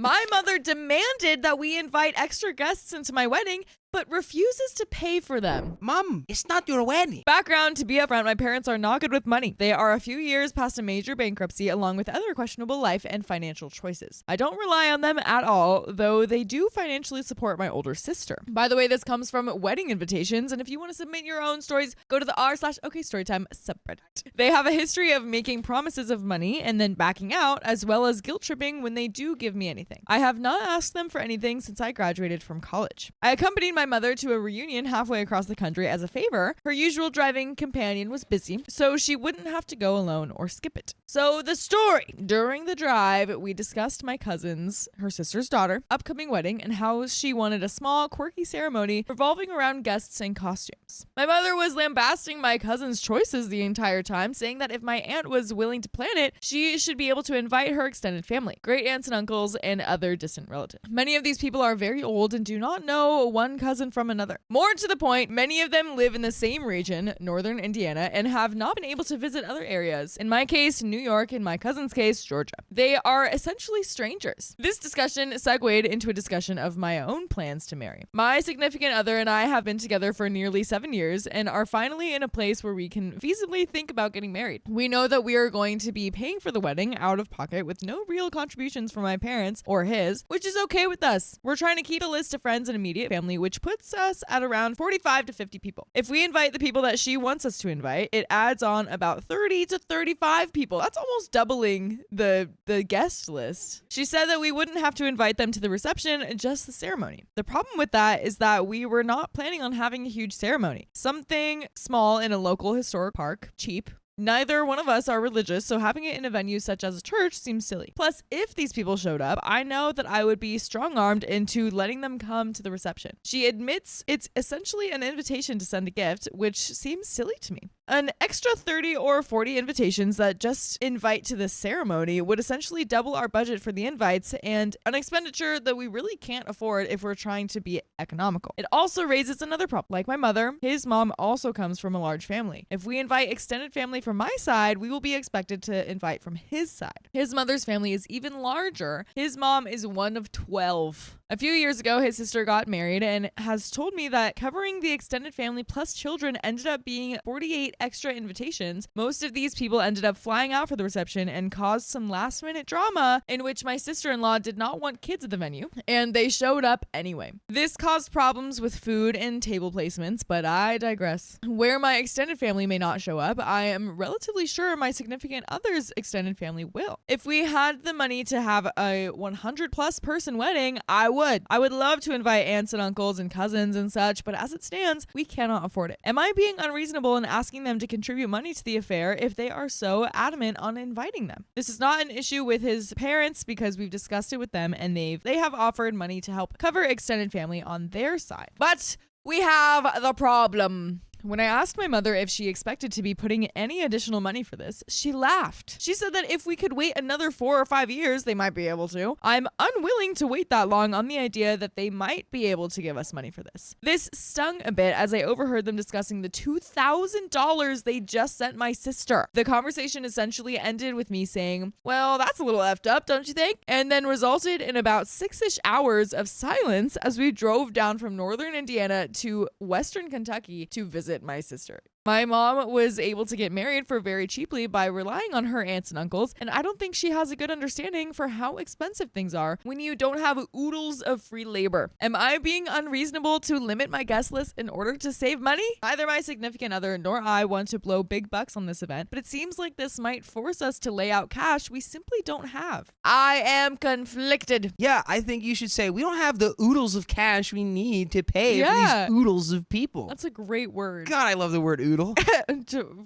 My mother demanded that we invite extra guests into my wedding, but refuses to pay for them. Mom, it's not your wedding. Background, to be upfront, my parents are not good with money. They are a few years past a major bankruptcy along with other questionable life and financial choices. I don't rely on them at all, though they do financially support my older sister. By the way, this comes from wedding invitations, and if you want to submit your own stories, go to the r/OKStorytime subreddit. They have a history of making promises of money and then backing out, as well as guilt tripping when they do give me anything. I have not asked them for anything since I graduated from college. I accompanied my mother to a reunion halfway across the country as a favor. Her usual driving companion was busy, so she wouldn't have to go alone or skip it. So the story. During the drive, we discussed my cousin's, her sister's daughter, upcoming wedding and how she wanted a small, quirky ceremony revolving around guests and costumes. My mother was lambasting my cousin's choices the entire time, saying that if my aunt was willing to plan it, she should be able to invite her extended family, great aunts and uncles, and other distant relatives. Many of these people are very old and do not know one cousin from another. More to the point, many of them live in the same region, northern Indiana, and have not been able to visit other areas. In my case, New York. In my cousin's case, Georgia. They are essentially strangers. This discussion segued into a discussion of my own plans to marry. My significant other and I have been together for nearly 7 years and are finally in a place where we can feasibly think about getting married. We know that we are going to be paying for the wedding out of pocket with no real contributions from my parents or his, which is okay with us. We're trying to keep a list of friends and immediate family, which puts us at around 45 to 50 people. If we invite the people that she wants us to invite, it adds on about 30 to 35 people. That's almost doubling the guest list. She said that we wouldn't have to invite them to the reception, just the ceremony. The problem with that is that we were not planning on having a huge ceremony. Something small in a local historic park, cheap. Neither one of us are religious, so having it in a venue such as a church seems silly. Plus, if these people showed up, I know that I would be strong-armed into letting them come to the reception. She admits it's essentially an invitation to send a gift, which seems silly to me. An extra 30 or 40 invitations that just invite to the ceremony would essentially double our budget for the invites and an expenditure that we really can't afford if we're trying to be economical. It also raises another problem. Like my mother, his mom also comes from a large family. If we invite extended family from my side, we will be expected to invite from his side. His mother's family is even larger. His mom is one of 12. A few years ago, his sister got married and has told me that covering the extended family plus children ended up being 48 extra invitations. Most of these people ended up flying out for the reception and caused some last minute drama in which my sister-in-law did not want kids at the venue, and they showed up anyway. This caused problems with food and table placements, but I digress. Where my extended family may not show up, I am relatively sure my significant other's extended family will. If we had the money to have a 100 plus person wedding, I would love to invite aunts and uncles and cousins and such, but as it stands, we cannot afford it. Am I being unreasonable in asking them to contribute money to the affair if they are so adamant on inviting them? This is not an issue with his parents because we've discussed it with them and they have offered money to help cover extended family on their side. But we have the problem. When I asked my mother if she expected to be putting any additional money for this, she laughed. She said that if we could wait another 4 or 5 years, they might be able to. I'm unwilling to wait that long on the idea that they might be able to give us money for this. This stung a bit as I overheard them discussing the $2,000 they just sent my sister. The conversation essentially ended with me saying, well, that's a little effed up, don't you think? And then resulted in about 6-ish hours of silence as we drove down from northern Indiana to western Kentucky to visit my sister. My mom was able to get married for very cheaply by relying on her aunts and uncles, and I don't think she has a good understanding for how expensive things are when you don't have oodles of free labor. Am I being unreasonable to limit my guest list in order to save money? Neither my significant other nor I want to blow big bucks on this event, but it seems like this might force us to lay out cash we simply don't have. I am conflicted. Yeah, I think you should say we don't have the oodles of cash we need to pay for these oodles of people. That's a great word. God, I love the word oodle.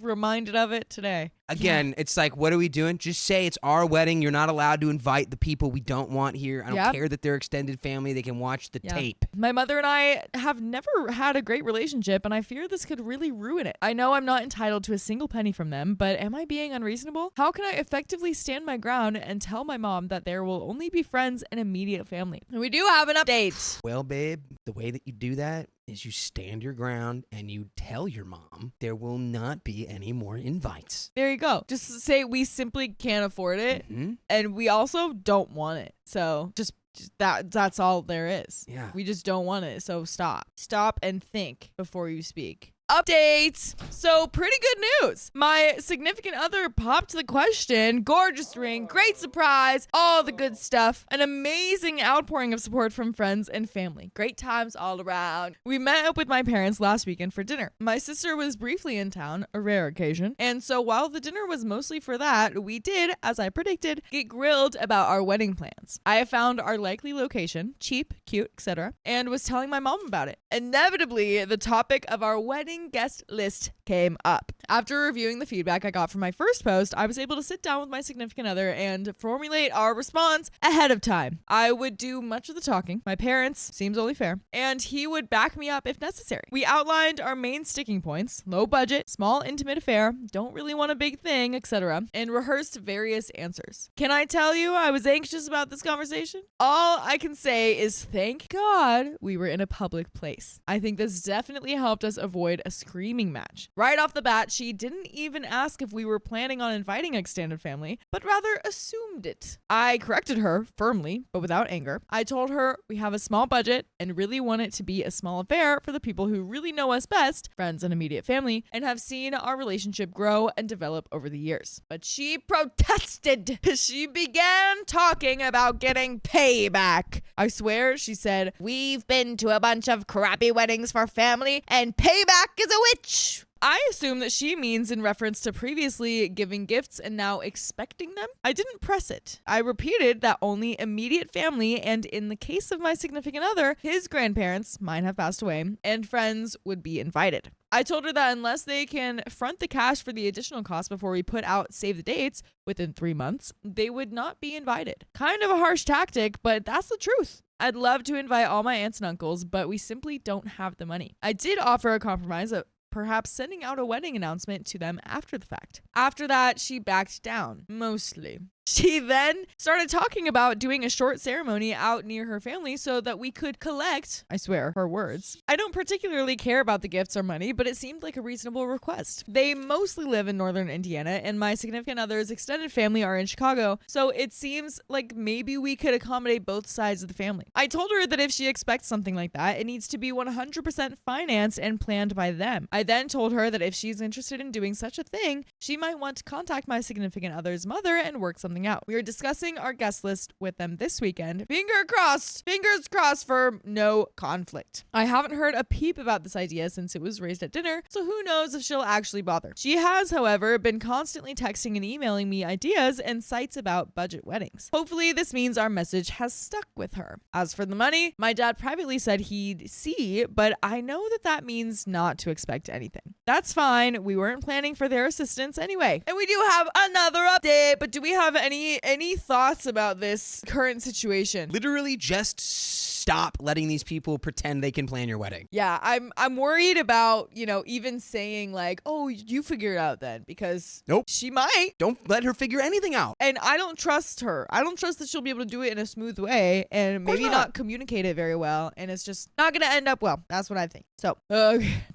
Reminded of it today. Again, it's like, what are we doing? Just say it's our wedding. You're not allowed to invite the people we don't want here. I don't care that they're extended family. They can watch the tape. My mother and I have never had a great relationship, and I fear this could really ruin it. I know I'm not entitled to a single penny from them, but am I being unreasonable? How can I effectively stand my ground and tell my mom that there will only be friends and immediate family? And we do have an update. Well, babe, the way that you do that is you stand your ground and you tell your mom there will not be any more invites. There you go. Just say we simply can't afford it, and we also don't want it. So just that's all there is. Yeah. We just don't want it. So stop and think before you speak. Updates. So pretty good news. My significant other popped the question, gorgeous ring, great surprise, all the good stuff, an amazing outpouring of support from friends and family. Great times all around. We met up with my parents last weekend for dinner. My sister was briefly in town, a rare occasion, and so while the dinner was mostly for that, we did, as I predicted, get grilled about our wedding plans. I found our likely location, cheap, cute, etc., and was telling my mom about it. Inevitably, the topic of our wedding guest list came up. After reviewing the feedback I got from my first post, I was able to sit down with my significant other and formulate our response ahead of time. I would do much of the talking, my parents, seems only fair, and he would back me up if necessary. We outlined our main sticking points, low budget, small intimate affair, don't really want a big thing, etc., and rehearsed various answers. Can I tell you I was anxious about this conversation? All I can say is thank God we were in a public place. I think this definitely helped us avoid a screaming match. Right off the bat, she didn't even ask if we were planning on inviting extended family, but rather assumed it. I corrected her firmly, but without anger. I told her we have a small budget and really want it to be a small affair for the people who really know us best, friends and immediate family, and have seen our relationship grow and develop over the years. But she protested. She began talking about getting payback. I swear, she said, "We've been to a bunch of crappy weddings for family, and payback is a witch." I assume that she means in reference to previously giving gifts and now expecting them. I didn't press it. I repeated that only immediate family, and in the case of my significant other, his grandparents, mine have passed away, and friends would be invited. I told her that unless they can front the cash for the additional cost before we put out save the dates within 3 months, they would not be invited. Kind of a harsh tactic, but that's the truth. I'd love to invite all my aunts and uncles, but we simply don't have the money. I did offer a compromise of perhaps sending out a wedding announcement to them after the fact. After that, she backed down, mostly. She then started talking about doing a short ceremony out near her family so that we could collect, I swear, her words. I don't particularly care about the gifts or money, but it seemed like a reasonable request. They mostly live in northern Indiana, and my significant other's extended family are in Chicago, so it seems like maybe we could accommodate both sides of the family. I told her that if she expects something like that, it needs to be 100% financed and planned by them. I then told her that if she's interested in doing such a thing, she might want to contact my significant other's mother and work something out. We are discussing our guest list with them this weekend. Fingers crossed for no conflict. I haven't heard a peep about this idea since it was raised at dinner, so who knows if she'll actually bother. She has, however, been constantly texting and emailing me ideas and sites about budget weddings. Hopefully this means our message has stuck with her. As for the money, my dad privately said he'd see, but I know that means not to expect anything. That's fine. We weren't planning for their assistance anyway. And we do have another update, but do we have any thoughts about this current situation? Literally just stop letting these people pretend they can plan your wedding. Yeah, I'm worried about, even saying like, "Oh, you figure it out then," because nope, she might. Don't let her figure anything out. And I don't trust her. I don't trust that she'll be able to do it in a smooth way and maybe not communicate it very well, and it's just not going to end up well. That's what I think. So,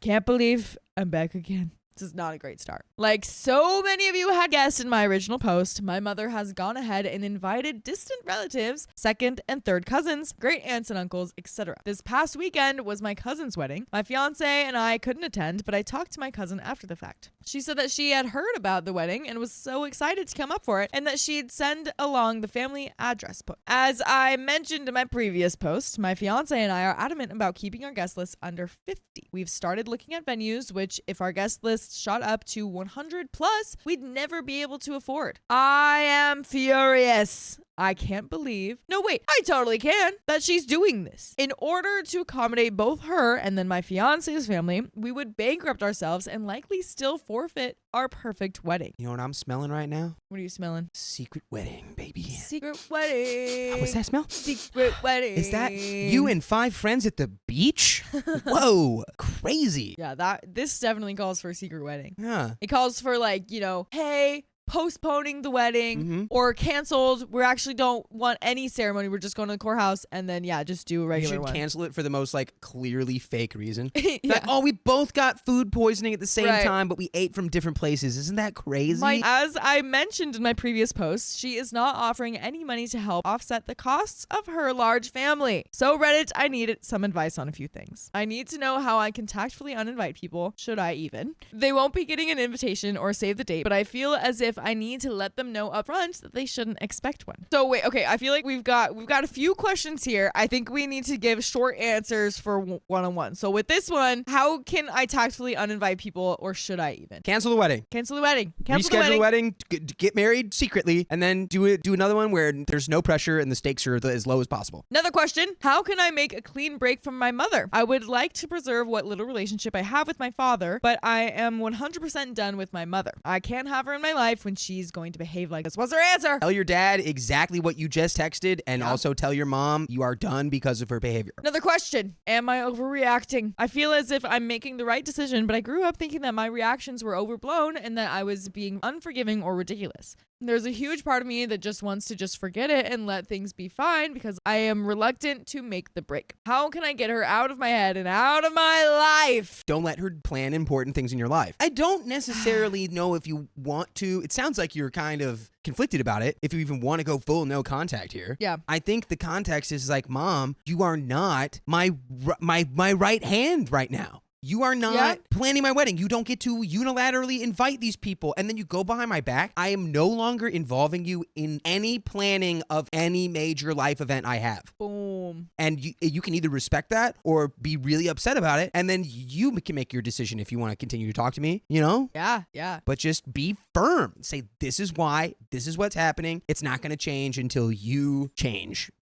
can't believe I'm back again. This is not a great start. Like so many of you had guessed in my original post, my mother has gone ahead and invited distant relatives, second and third cousins, great aunts and uncles, etc. This past weekend was my cousin's wedding. My fiance and I couldn't attend, but I talked to my cousin after the fact. She said that she had heard about the wedding and was so excited to come up for it, and that she'd send along the family address book. As I mentioned in my previous post, my fiance and I are adamant about keeping our guest list under 50. We've started looking at venues, which if our guest list shot up to 100 plus, we'd never be able to afford. I am furious. I can't believe, no wait, I totally can, that she's doing this. In order to accommodate both her and then my fiance's family, we would bankrupt ourselves and likely still forfeit our perfect wedding. You know what I'm smelling right now? What are you smelling? Secret wedding, baby. Secret wedding. What's that smell? Secret wedding. Is that you and 5 friends at the beach? Whoa, crazy. Yeah, this definitely calls for a secret wedding. Yeah. It calls for like, hey, postponing the wedding or canceled. We actually don't want any ceremony. We're just going to the courthouse and then, just do a regular one. You should cancel it for the most like clearly fake reason. Yeah. Like, oh, we both got food poisoning at the same time, but we ate from different places. Isn't that crazy? As I mentioned in my previous post, she is not offering any money to help offset the costs of her large family. So Reddit, I needed some advice on a few things. I need to know how I can tactfully uninvite people, should I even. They won't be getting an invitation or save the date, but I feel as if I need to let them know up front that they shouldn't expect one. So wait, okay, I feel like we've got a few questions here. I think we need to give short answers for one-on-one. So with this one, how can I tactfully uninvite people, or should I even? Cancel the wedding. Cancel the wedding. Reschedule the wedding. Get married secretly, and then do another one where there's no pressure and the stakes are as low as possible. Another question: how can I make a clean break from my mother? I would like to preserve what little relationship I have with my father, but I am 100% done with my mother. I can't have her in my life when she's going to behave like this. What's her answer? Tell your dad exactly what you just texted, and also tell your mom you are done because of her behavior. Another question: am I overreacting? I feel as if I'm making the right decision, but I grew up thinking that my reactions were overblown and that I was being unforgiving or ridiculous. There's a huge part of me that just wants to just forget it and let things be fine because I am reluctant to make the break. How can I get her out of my head and out of my life? Don't let her plan important things in your life. I don't necessarily know if you want to. It sounds like you're kind of conflicted about it, if you even want to go full no contact here. Yeah. I think the context is like, Mom, you are not my right hand right now. You are not planning my wedding. You don't get to unilaterally invite these people. And then you go behind my back. I am no longer involving you in any planning of any major life event I have. Boom. And you can either respect that or be really upset about it. And then you can make your decision if you want to continue to talk to me, you know? Yeah. But just be firm. Say, this is why, this is what's happening. It's not going to change until you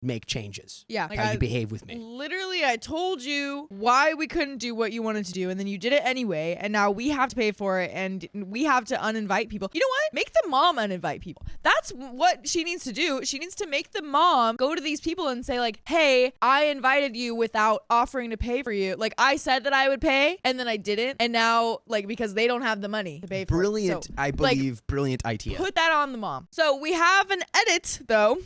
make changes. Yeah. Like how you behave with me. Literally, I told you why we couldn't do what you wanted to do, and then you did it anyway, and now we have to pay for it, and we have to uninvite people. You know what? Make the mom uninvite people. That's what she needs to do. She needs to make the mom go to these people and say like, hey, I invited you without offering to pay for you. Like, I said that I would pay, and then I didn't, and now, like, because they don't have the money to pay for brilliant, it. So, I believe, brilliant idea. Put that on the mom. So we have an edit, though.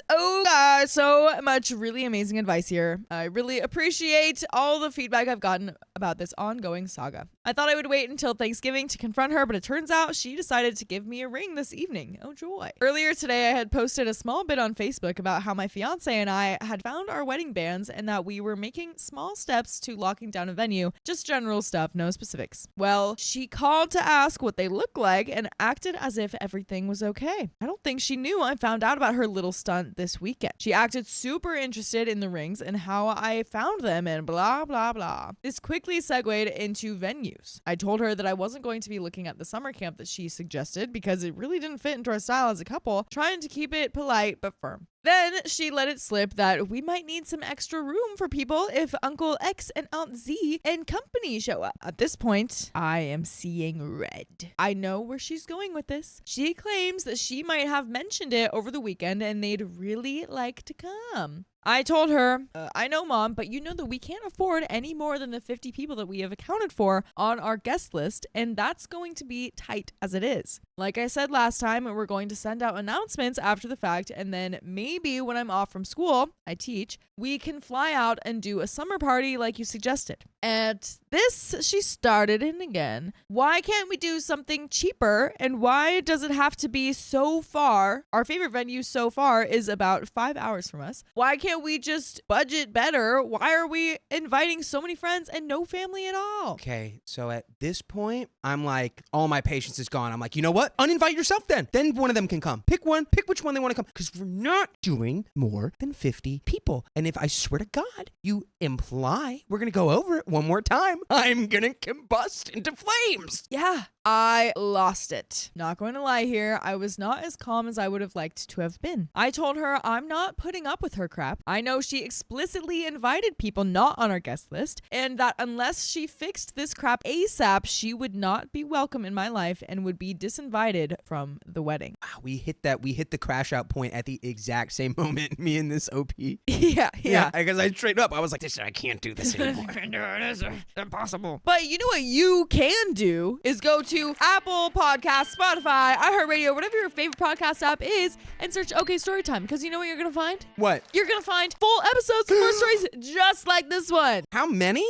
Oh God, so much really amazing advice here. I really appreciate all the feedback I've gotten about this ongoing saga. I thought I would wait until Thanksgiving to confront her, but it turns out she decided to give me a ring this evening. Oh joy. Earlier today, I had posted a small bit on Facebook about how my fiance and I had found our wedding bands and that we were making small steps to locking down a venue. Just general stuff, no specifics. Well, she called to ask what they look like and acted as if everything was okay. I don't think she knew I found out about her little stunt this weekend. She acted super interested in the rings and how I found them and blah, blah, blah. This quickly segued into venues. I told her that I wasn't going to be looking at the summer camp that she suggested because it really didn't fit into our style as a couple, trying to keep it polite but firm. Then she let it slip that we might need some extra room for people if Uncle X and Aunt Z and company show up. At this point, I am seeing red. I know where she's going with this. She claims that she might have mentioned it over the weekend and they'd really like to come. I told her, I know, Mom, but you know that we can't afford any more than the 50 people that we have accounted for on our guest list, and that's going to be tight as it is. Like I said last time, we're going to send out announcements after the fact, and then maybe when I'm off from school, I teach, we can fly out and do a summer party like you suggested. At this, she started in again. Why can't we do something cheaper? And why does it have to be so far? Our favorite venue so far is about 5 hours from us. Why can't we just budget better? Why are we inviting so many friends and no family at all? Okay, so at this point, I'm like, all my patience is gone. I'm like, you know what? Uninvite yourself then. Then one of them can come. Pick which one they want to come. Because we're not doing more than 50 people. And if I swear to God, you imply we're going to go over it one more time, I'm going to combust into flames. Yeah. I lost it. Not going to lie here, I was not as calm as I would have liked to have been. I told her I'm not putting up with her crap. I know she explicitly invited people not on our guest list, and that unless she fixed this crap ASAP, she would not be welcome in my life and would be disinvited from the wedding. Wow, we hit the crash out point at the exact same moment, me and this OP. Yeah. Because I straight up, I was like, I can't do this anymore. It is impossible. But you know what you can do is go to to Apple Podcasts, Spotify, iHeartRadio, whatever your favorite podcast app is, and search OK Storytime. Because you know what you're going to find? What? You're going to find full episodes of more stories just like this one. How many?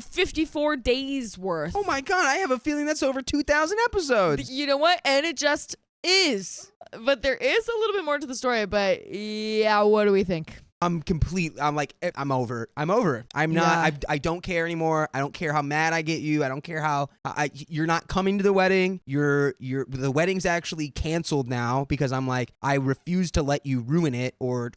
54 days worth. Oh my God, I have a feeling that's over 2,000 episodes. You know what? And it just is. But there is a little bit more to the story, but yeah, what do we think? I'm over it. I'm not, I don't care anymore. I don't care how mad I get you. I don't care how you're not coming to the wedding. The wedding's actually canceled now because I'm like, I refuse to let you ruin it or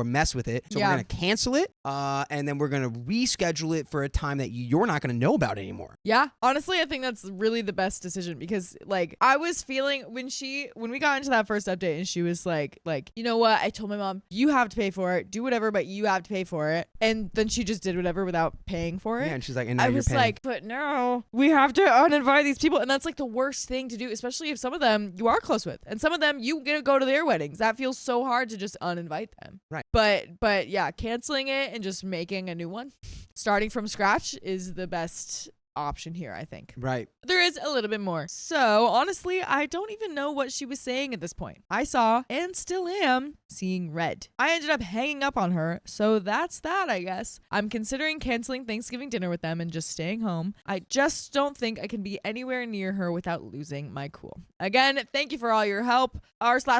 mess with it. So we're going to cancel it. And then we're going to reschedule it for a time that you're not going to know about anymore. Yeah. Honestly, I think that's really the best decision because like I was feeling when we got into that first update and she was like, you know what? I told my mom, you have to pay for it. Do whatever, but you have to pay for it. And then she just did whatever without paying for it. Yeah, and she's like, and now I you're was paying. like, but no, we have to uninvite these people. And that's like the worst thing to do, especially if some of them you are close with. And some of them you get to go to their weddings. That feels so hard to just uninvite them. Right. But yeah, canceling it and just making a new one, starting from scratch is the best option here, I think. Right. There is a little bit more. So honestly, I don't even know what she was saying at this point. I saw and still am seeing red. I ended up hanging up on her. So that's that, I guess. I'm considering canceling Thanksgiving dinner with them and just staying home. I just don't think I can be anywhere near her without losing my cool. Again, thank you for all your help.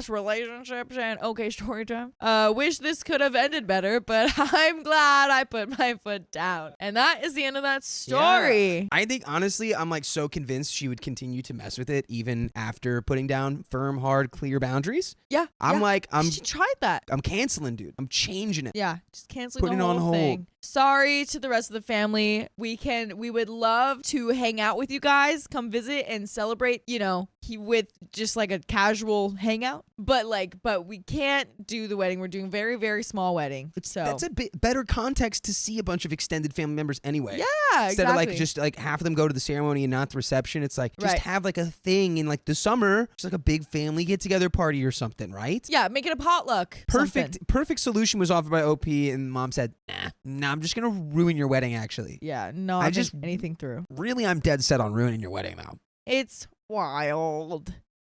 r/relationships and OK Storytime. Wish this could have ended better, but I'm glad I put my foot down. And that is the end of that story. Yeah. I think honestly, I'm like so convinced she would continue to mess with it even after putting down firm, hard, clear boundaries. Yeah. She tried that. I'm canceling, dude. I'm changing it. Yeah, just canceling Putting the it on whole hold. thing. Sorry to the rest of the family. We would love to hang out with you guys, come visit and celebrate, with just like a casual hangout. But we can't do the wedding. We're doing very, very small wedding. That's a bit better context to see a bunch of extended family members anyway. Yeah, Instead of like exactly. just like half of them go to the ceremony and not the reception. It's like just Right. have like a thing in like the summer, just like a big family get together party or something, right? Yeah, make it a potluck. Perfect. Something. Perfect solution was offered by OP, and mom said, "Nah, I'm just gonna ruin your wedding." Actually, Yeah, no, I just just- anything through. really, I'm dead set on ruining your wedding now. It's wild.